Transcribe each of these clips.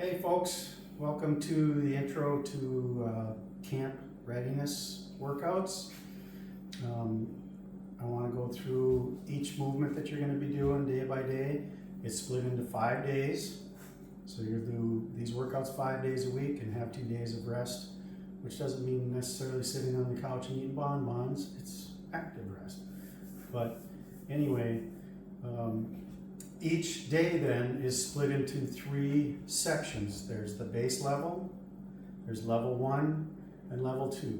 Hey folks, welcome to the intro to camp readiness workouts. I want to go through each movement that you're going to be doing day by day. It's split into 5 days. So you'll do these workouts 5 days a week and have 2 days of rest, which doesn't mean necessarily sitting on the couch and eating bonbons. It's active rest. But anyway, each day then is split into 3 sections. There's the base level, there's level 1, and level 2.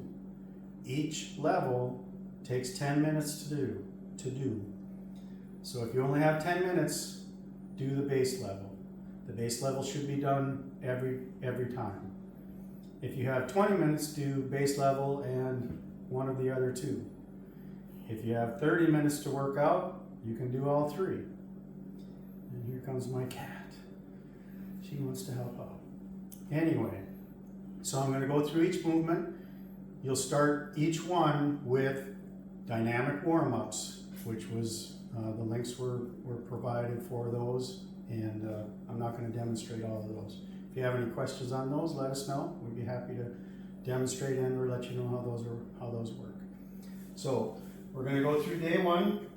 Each level takes 10 minutes to do. So if you only have 10 minutes, do the base level. The base level should be done every time. If you have 20 minutes, do base level and one of the other 2. If you have 30 minutes to work out, you can do all 3. And here comes my cat. She wants to help out. Anyway, so I'm going to go through each movement. You'll start each one with dynamic warm-ups, which was, the links were provided for those, and I'm not going to demonstrate all of those. If you have any questions on those, let us know. We'd be happy to demonstrate and or let you know how those work. So we're going to go through day 1.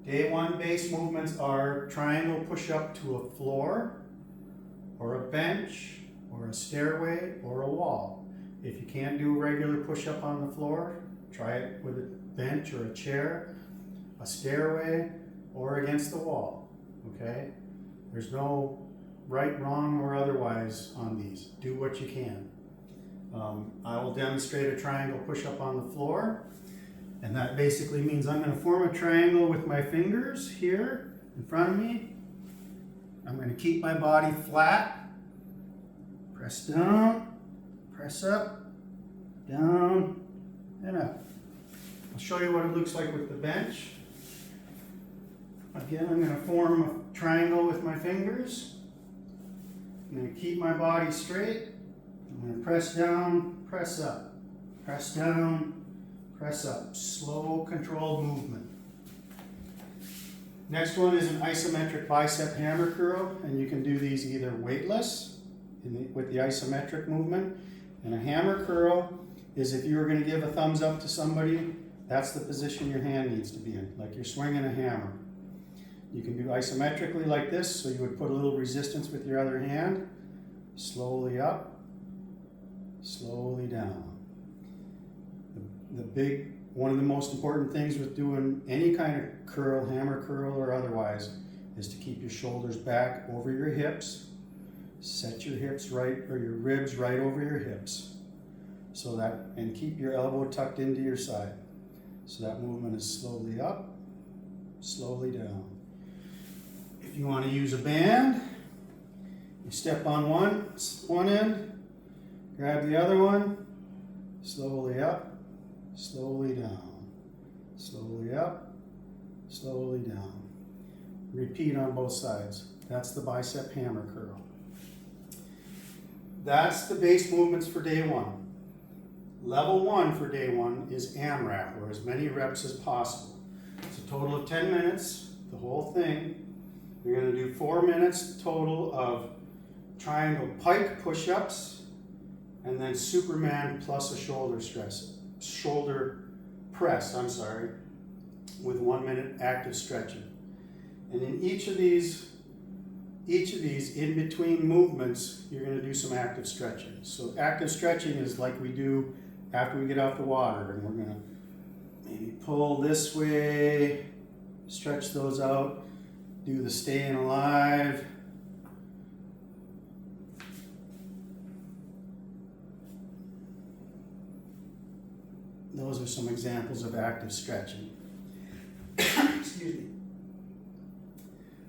Day 1 base movements are triangle push-up to a floor, or a bench, or a stairway, or a wall. If you can't do a regular push-up on the floor, try it with a bench or a chair, a stairway, or against the wall, okay? There's no right, wrong, or otherwise on these. Do what you can. I will demonstrate a triangle push-up on the floor. And that basically means I'm going to form a triangle with my fingers here in front of me. I'm going to keep my body flat. Press down, press up, down, and up. I'll show you what it looks like with the bench. Again, I'm going to form a triangle with my fingers. I'm going to keep my body straight. I'm going to press down, press up, press down, press up. Slow, controlled movement. Next one is an isometric bicep hammer curl, and you can do these either weightless with the isometric movement. And a hammer curl is if you were going to give a thumbs up to somebody, that's the position your hand needs to be in, like you're swinging a hammer. You can do isometrically like this, so you would put a little resistance with your other hand. Slowly up, slowly down. One of the most important things with doing any kind of curl, hammer curl or otherwise, is to keep your shoulders back over your hips. Set your hips right, or your ribs right over your hips. And keep your elbow tucked into your side. So that movement is slowly up, slowly down. If you want to use a band, you step on one end, grab the other one, slowly up, slowly down, slowly up, slowly down. Repeat on both sides. That's the bicep hammer curl. That's the base movements for day 1. Level 1 for day 1 is AMRAP, or as many reps as possible. It's a total of 10 minutes, the whole thing. You're going to do 4 minutes total of triangle pike push-ups, and then Superman plus a shoulder press, with 1 minute active stretching. And in each of these in between movements, you're going to do some active stretching. So active stretching is like we do after we get out the water, and we're going to maybe pull this way, stretch those out, do the staying alive. Those are some examples of active stretching. Excuse me.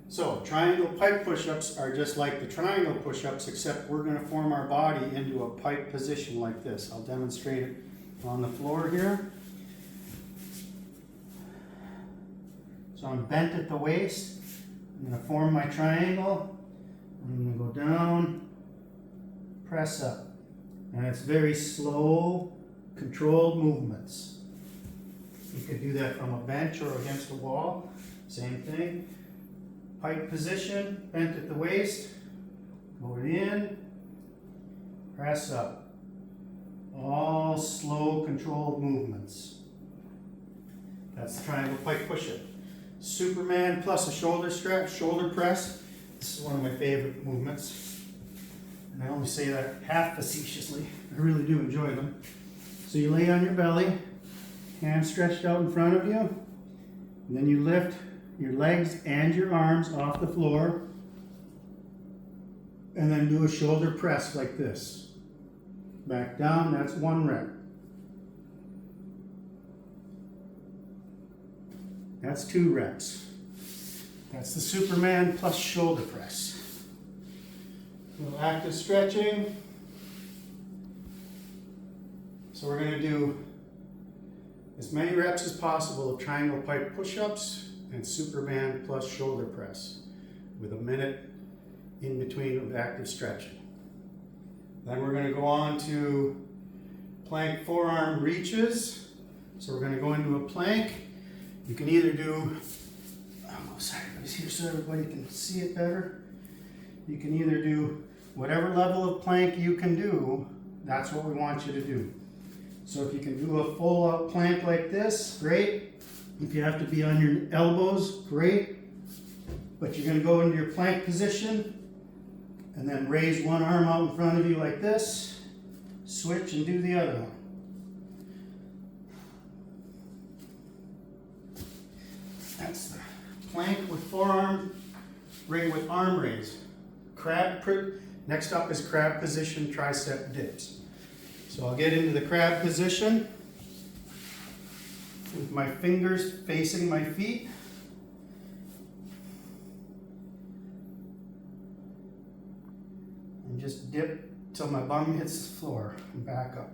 So, triangle pike push-ups are just like the triangle push-ups, except we're going to form our body into a pike position like this. I'll demonstrate it on the floor here. So I'm bent at the waist. I'm going to form my triangle. I'm going to go down, press up. And it's very slow, controlled movements. You could do that from a bench or against a wall. Same thing. Pike position, bent at the waist, go in, press up. All slow, controlled movements. That's the triangle pike push-up. Superman plus a shoulder stretch, shoulder press. This is one of my favorite movements. And I only say that half facetiously. I really do enjoy them. So you lay on your belly, hands stretched out in front of you, and then you lift your legs and your arms off the floor, and then do a shoulder press like this. Back down, that's 1 rep. That's 2 reps. That's the Superman plus shoulder press. A little active stretching. So we're going to do as many reps as possible of triangle pike push-ups and Superman plus shoulder press with a minute in between of active stretching. Then we're going to go on to plank forearm reaches. So we're going to go into a plank. You can either do, sorry, here so everybody can see it better. You can either do whatever level of plank you can do, that's what we want you to do. So if you can do a full out plank like this, great. If you have to be on your elbows, great. But you're going to go into your plank position and then raise one arm out in front of you like this, switch and do the other one. That's the plank with forearm, with arm raise. Next up is crab position, tricep dips. So I'll get into the crab position with my fingers facing my feet. And just dip till my bum hits the floor and back up.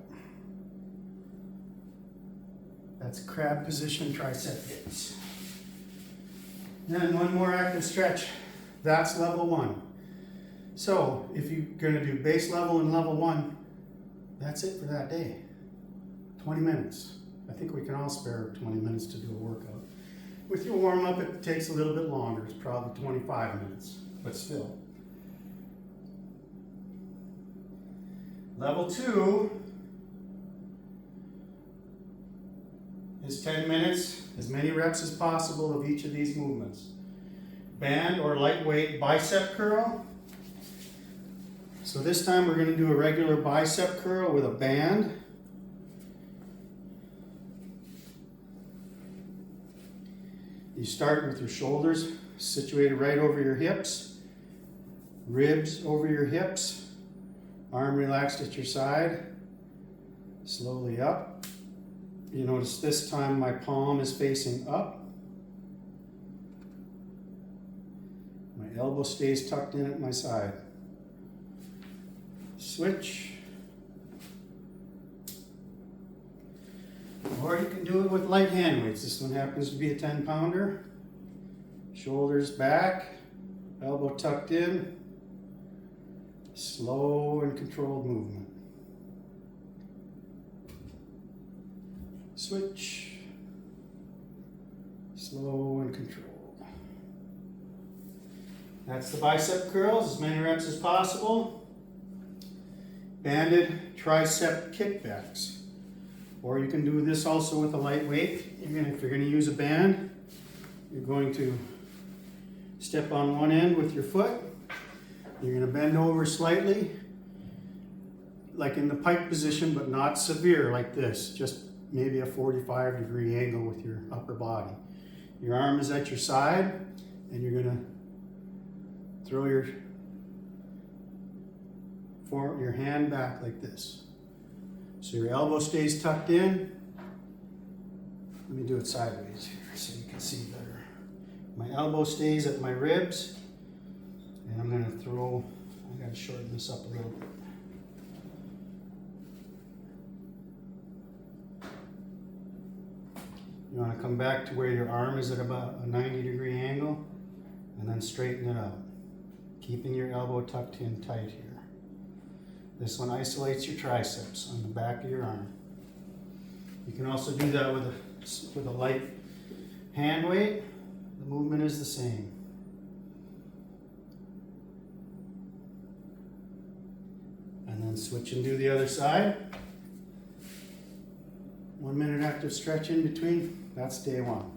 That's crab position, tricep dips. Then one more active stretch. That's level 1. So if you're gonna do base level and level 1, that's it for that day. 20 minutes. I think we can all spare 20 minutes to do a workout. With your warm up, it takes a little bit longer. It's probably 25 minutes, but still. Level 2 is 10 minutes, as many reps as possible of each of these movements. Band or lightweight bicep curl. So this time we're going to do a regular bicep curl with a band. You start with your shoulders situated right over your hips, ribs over your hips, arm relaxed at your side, slowly up. You notice this time my palm is facing up. My elbow stays tucked in at my side. Switch. Or you can do it with light hand weights. This one happens to be a 10-pounder. Shoulders back, elbow tucked in. Slow and controlled movement. Switch. Slow and controlled. That's the bicep curls, as many reps as possible. Banded tricep kickbacks. Or you can do this also with a light weight. If you're going to use a band, you're going to step on one end with your foot. You're going to bend over slightly, like in the pike position, but not severe like this. Just maybe a 45-degree angle with your upper body. Your arm is at your side, and you're going to throw your hand back like this. So your elbow stays tucked in. Let me do it sideways here so you can see better. My elbow stays at my ribs, and I'm going to throw, I got to shorten this up a little bit. You want to come back to where your arm is at about a 90-degree angle, and then straighten it out, keeping your elbow tucked in tight here. This one isolates your triceps on the back of your arm. You can also do that with a light hand weight. The movement is the same. Then switch and do the other side. 1 minute active stretch in between, that's day one.